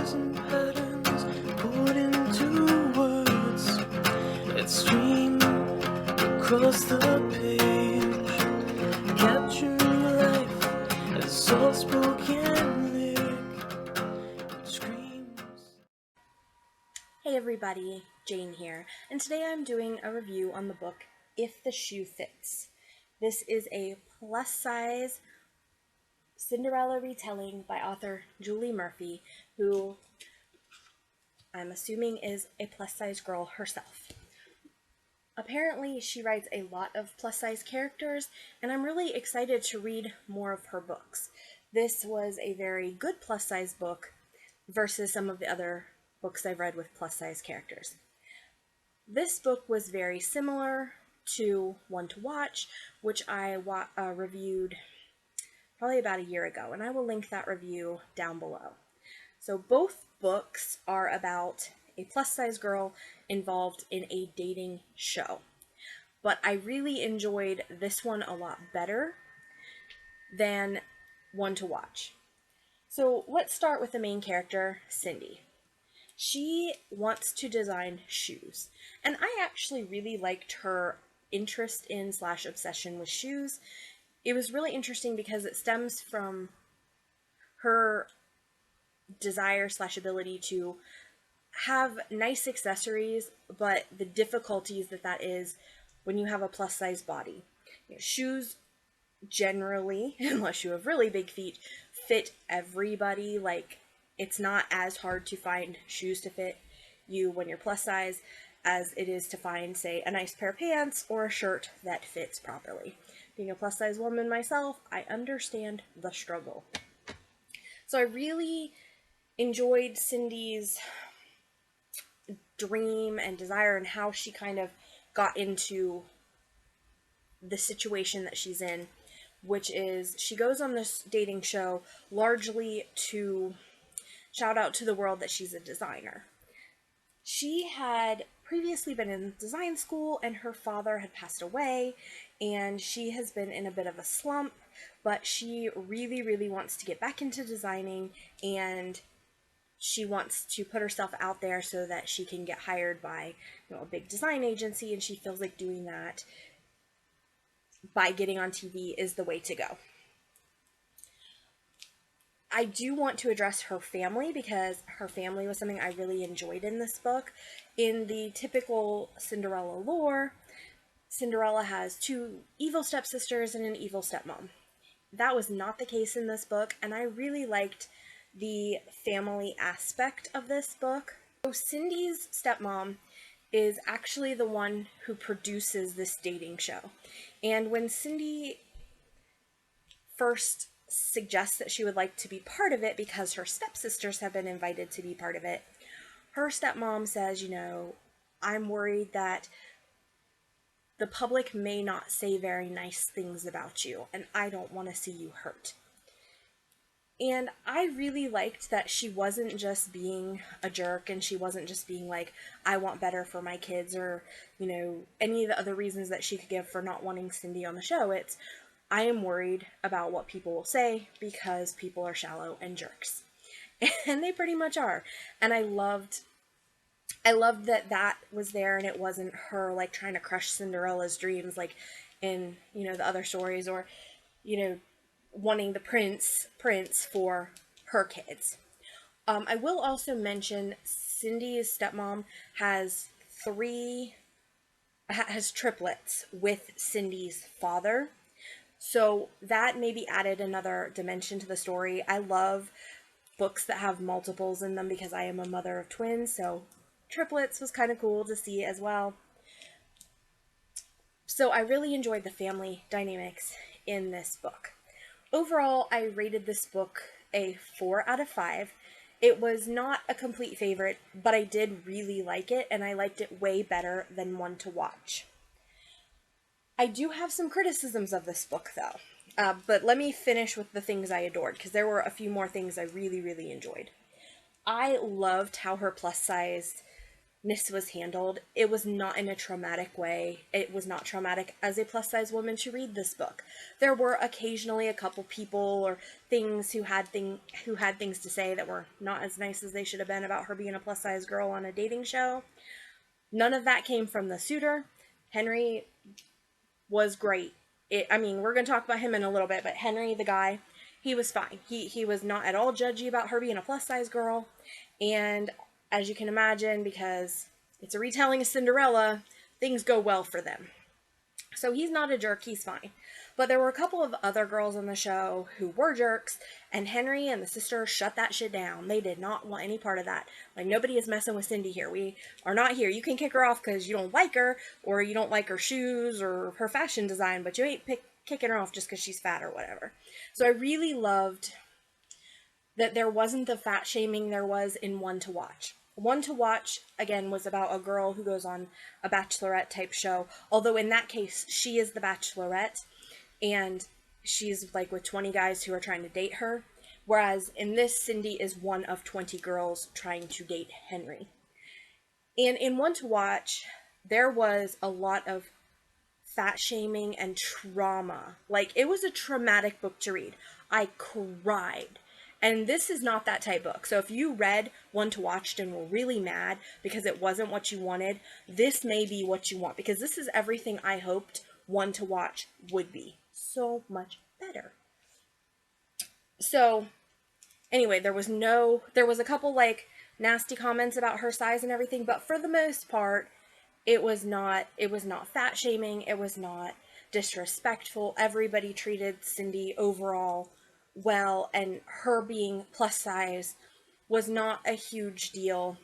colors and patterns put into words that stream across the page, capturing life as soft-spoken lyric screams. Hey everybody, Jane here, and today I'm doing a review on the book If the Shoe Fits. This is a plus-size Cinderella retelling by author Julie Murphy, who I'm assuming is a plus-size girl herself. Apparently, she writes a lot of plus-size characters, and I'm really excited to read more of her books. This was a very good plus-size book versus some of the other books I've read with plus-size characters. This book was very similar to One to Watch, which I reviewed probably about a year ago, and I will link that review down below. So both books are about a plus-size girl involved in a dating show, but I really enjoyed this one a lot better than One to Watch. So let's start with the main character, Cindy. She wants to design shoes, and I actually really liked her interest in / obsession with shoes. It was really interesting because it stems from her desire / ability to have nice accessories, but the difficulties that is when you have a plus size body. Shoes generally, unless you have really big feet, fit everybody. Like, it's not as hard to find shoes to fit you when you're plus size as it is to find, say, a nice pair of pants or a shirt that fits properly. Being a plus size woman myself, I understand the struggle. So I really enjoyed Cindy's dream and desire and how she kind of got into the situation that she's in, which is she goes on this dating show largely to shout out to the world that she's a designer. She had previously been in design school and her father had passed away, and she has been in a bit of a slump, but she really, really wants to get back into designing, and she wants to put herself out there so that she can get hired by, a big design agency, and she feels like doing that by getting on TV is the way to go. I do want to address her family because her family was something I really enjoyed in this book. In the typical Cinderella lore, Cinderella has 2 evil stepsisters and an evil stepmom. That was not the case in this book, and I really liked the family aspect of this book. So Cindy's stepmom is actually the one who produces this dating show. And when Cindy first suggests that she would like to be part of it because her stepsisters have been invited to be part of it, her stepmom says, I'm worried that the public may not say very nice things about you, and I don't want to see you hurt. And I really liked that she wasn't just being a jerk, and she wasn't just being like, I want better for my kids, or, any of the other reasons that she could give for not wanting Cindy on the show. It's, I am worried about what people will say because people are shallow and jerks. And they pretty much are. And I loved that was there, and it wasn't her like trying to crush Cinderella's dreams like in, the other stories, or, wanting the prince for her kids. I will also mention Cindy's stepmom has triplets with Cindy's father. So that maybe added another dimension to the story. I love books that have multiples in them because I am a mother of twins, so triplets was kind of cool to see as well. So I really enjoyed the family dynamics in this book. Overall, I rated this book a 4 out of 5. It was not a complete favorite, but I did really like it, and I liked it way better than One to Watch. I do have some criticisms of this book, though. But let me finish with the things I adored, because there were a few more things I really, really enjoyed. I loved how her plus-size was handled. It was not in a traumatic way. It was not traumatic as a plus size woman to read this book. There were occasionally a couple people or things who had things to say that were not as nice as they should have been about her being a plus size girl on a dating show. None of that came from the suitor. Henry was great. We're going to talk about him in a little bit, but Henry, the guy, he was fine. He was not at all judgy about her being a plus size girl. And as you can imagine, because it's a retelling of Cinderella, things go well for them. So he's not a jerk, he's fine. But there were a couple of other girls on the show who were jerks, and Henry and the sister shut that shit down. They did not want any part of that. Like, nobody is messing with Cindy here. We are not here. You can kick her off because you don't like her, or you don't like her shoes or her fashion design, but you ain't kicking her off just because she's fat or whatever. So I really loved that there wasn't the fat shaming there was in One to Watch. One to Watch, again, was about a girl who goes on a bachelorette type show, although in that case, she is the bachelorette, and she's like with 20 guys who are trying to date her, whereas in this, Cindy is one of 20 girls trying to date Henry. And in One to Watch, there was a lot of fat shaming and trauma. Like, it was a traumatic book to read. I cried. And this is not that type book. So if you read One to Watch and were really mad because it wasn't what you wanted, this may be what you want, because this is everything I hoped One to Watch would be. So much better. So anyway, there was a couple like nasty comments about her size and everything, but for the most part, it was not fat shaming, it was not disrespectful. Everybody treated Cindy overall well, and her being plus size was not a huge deal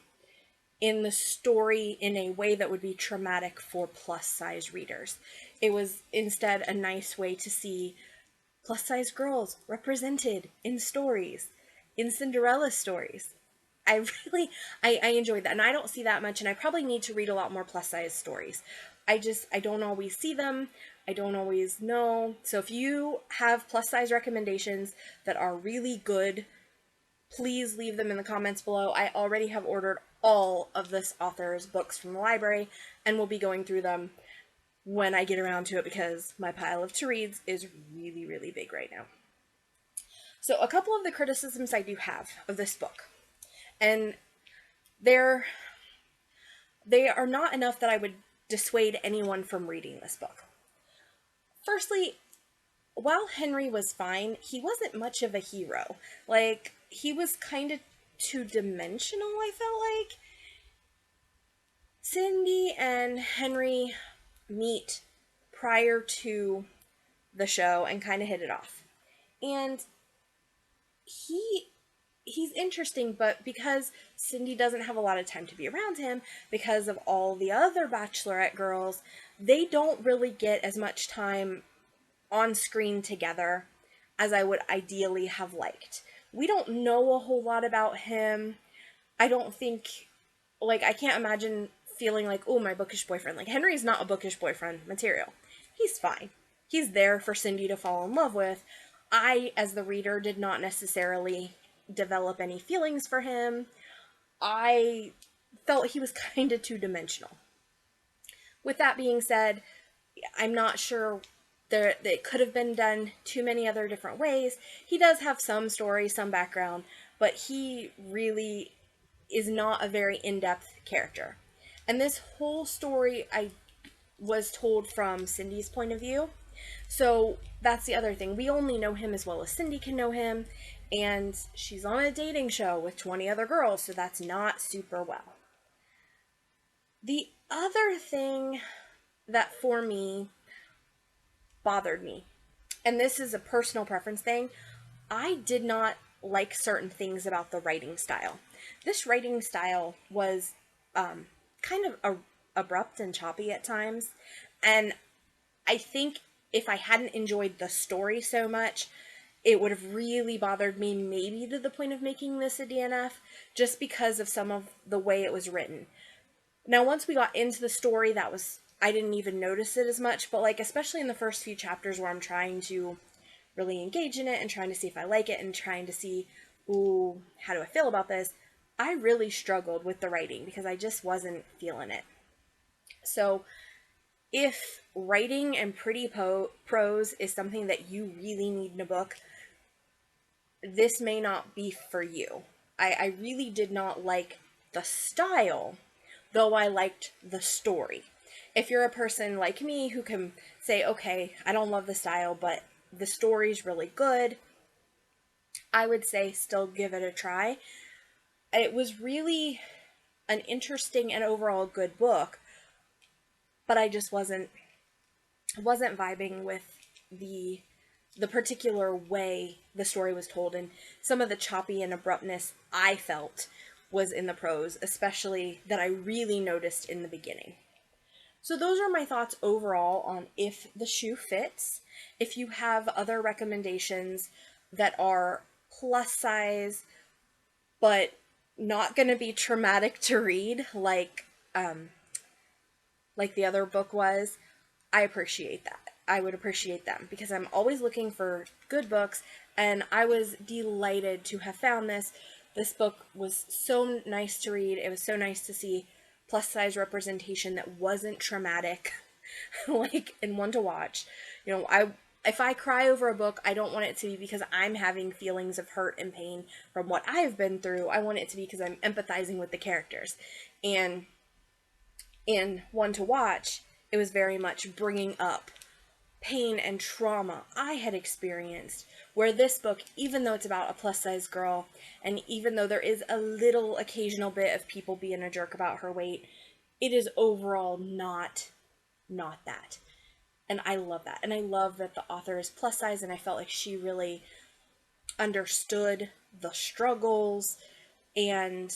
in the story in a way that would be traumatic for plus size readers. It was instead a nice way to see plus size girls represented in stories, in Cinderella stories. I enjoyed that, and I don't see that much, and I probably need to read a lot more plus size stories. I don't always see them. I don't always know. So if you have plus size recommendations that are really good, please leave them in the comments below. I already have ordered all of this author's books from the library, and we'll be going through them when I get around to it, because my pile of to-reads is really, really big right now. So a couple of the criticisms I do have of this book, and they are not enough that I would dissuade anyone from reading this book. Firstly, while Henry was fine, he wasn't much of a hero. Like, he was kind of two-dimensional, I felt like. Cindy and Henry meet prior to the show and kind of hit it off. And he's interesting, but because Cindy doesn't have a lot of time to be around him because of all the other bachelorette girls, they don't really get as much time on screen together as I would ideally have liked. We don't know a whole lot about him. I don't think, like, I can't imagine feeling like, oh, my bookish boyfriend. Like, Henry's not a bookish boyfriend material. He's fine. He's there for Cindy to fall in love with. I, as the reader, did not necessarily develop any feelings for him. I felt he was kind of two-dimensional. With that being said, I'm not sure that it could have been done too many other different ways. He does have some story, some background, but he really is not a very in-depth character. And this whole story I was told from Cindy's point of view. So that's the other thing. We only know him as well as Cindy can know him, and she's on a dating show with 20 other girls, so that's not super well. The other thing that for me bothered me, and this is a personal preference thing, I did not like certain things about the writing style. This writing style was kind of abrupt and choppy at times, and I think if I hadn't enjoyed the story so much, it would have really bothered me, maybe to the point of making this a DNF, just because of some of the way it was written. Now, once we got into the story, I didn't even notice it as much, but like, especially in the first few chapters where I'm trying to really engage in it and trying to see if I like it and trying to see, ooh, how do I feel about this? I really struggled with the writing because I just wasn't feeling it. So if writing and pretty prose is something that you really need in a book, this may not be for you. I really did not like the style, though I liked the story. If you're a person like me who can say, okay, I don't love the style, but the story's really good, I would say still give it a try. It was really an interesting and overall good book, but I just wasn't vibing with the the particular way the story was told, and some of the choppy and abruptness I felt was in the prose, especially that I really noticed in the beginning. So those are my thoughts overall on If the Shoe Fits. If you have other recommendations that are plus size but not going to be traumatic to read like the other book was, I appreciate that. I would appreciate them because I'm always looking for good books, and I was delighted to have found this. This book was so nice to read. It was so nice to see plus size representation that wasn't traumatic, like, and one to watch. If I cry over a book, I don't want it to be because I'm having feelings of hurt and pain from what I've been through. I want it to be because I'm empathizing with the characters. And in One to Watch, it was very much bringing up pain and trauma I had experienced. Where this book, even though it's about a plus size girl, and even though there is a little occasional bit of people being a jerk about her weight, it is overall not that. And I love that. And I love that the author is plus size, and I felt like she really understood the struggles, and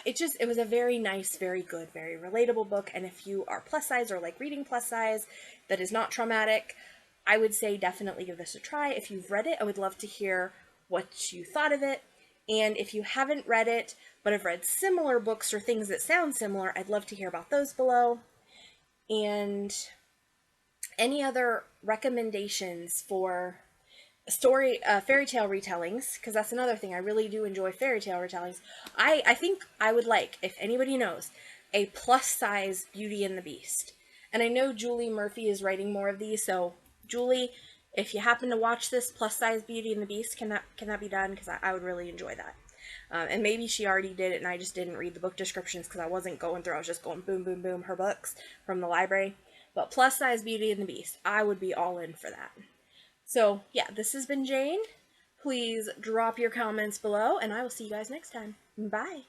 it was a very nice, very good, very relatable book. And if you are plus size or like reading plus size that is not traumatic, I would say definitely give this a try. If you've read it, I would love to hear what you thought of it. And if you haven't read it but have read similar books or things that sound similar, I'd love to hear about those below. And any other recommendations for fairy tale retellings, because that's another thing. I really do enjoy fairy tale retellings. I think I would like, if anybody knows, a plus size Beauty and the Beast. And I know Julie Murphy is writing more of these, so Julie, if you happen to watch this, plus size Beauty and the Beast, can that be done? Because I would really enjoy that. And maybe she already did it and I just didn't read the book descriptions because I wasn't going through. I was just going boom, boom, boom, her books from the library. But plus size Beauty and the Beast, I would be all in for that. So, yeah, this has been Jane. Please drop your comments below, and I will see you guys next time. Bye.